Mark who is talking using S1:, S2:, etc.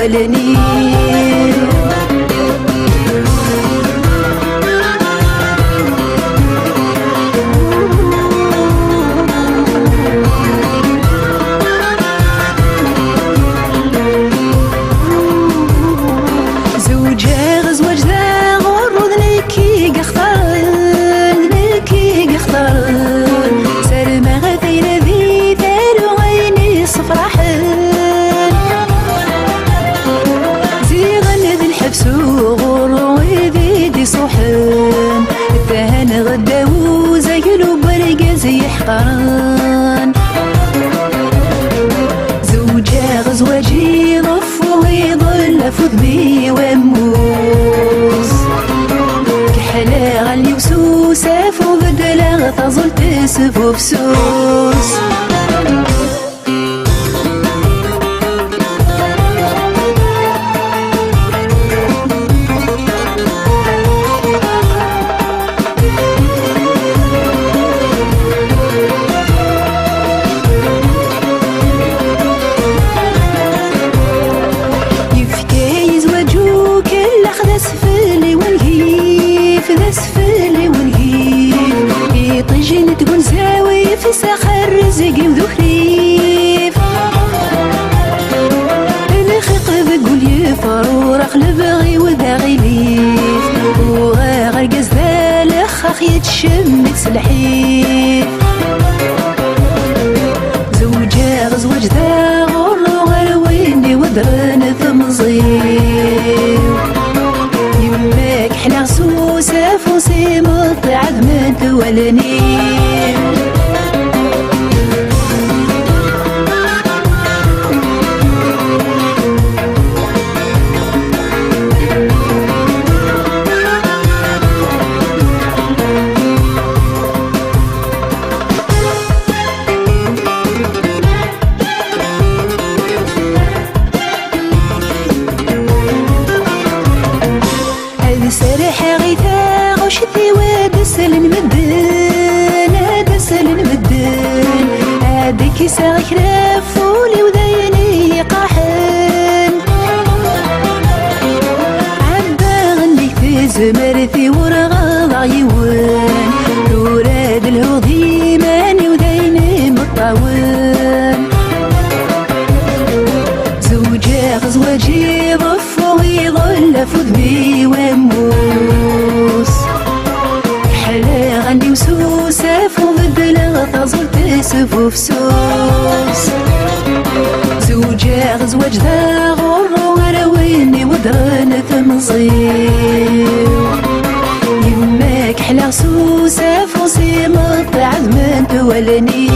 S1: تولني صحن التهان غداو زيلو برقاز يحقران زوجا غزواجي ضفو يضل فذبي وموس كحلا غالي وسوسة فو بدلا تظل تسفو بسوس سفلي ونهيف يطيجين تكون زاوي في ساخر رزقي وذخريف الخيق بقول يفرور اقلب غي وذاغي ليف وغير قزال اخ يتشم سلحيف زوجا غزوج ذا غرو غير ويني ودرن ثمزيف يماك حنا سوسة فوسي مطعد من تولني سرح غيثا غشتي ودسل المدن دسل المدن هاديك ساغي كرافولي ودايني قاحن عبا غنيك في زمرتي ورغض عيوان توراد الهوضي ماني ودايني مطاون زوجا غزواجي ضفو يظل فذبي وموس حلا غني وسوسة فضل تظل تسفو فسوس زوجا غزواج ذا غرو غرويني ودرن ثمصير يماك حلا سوسة فوسي مطعد من تولني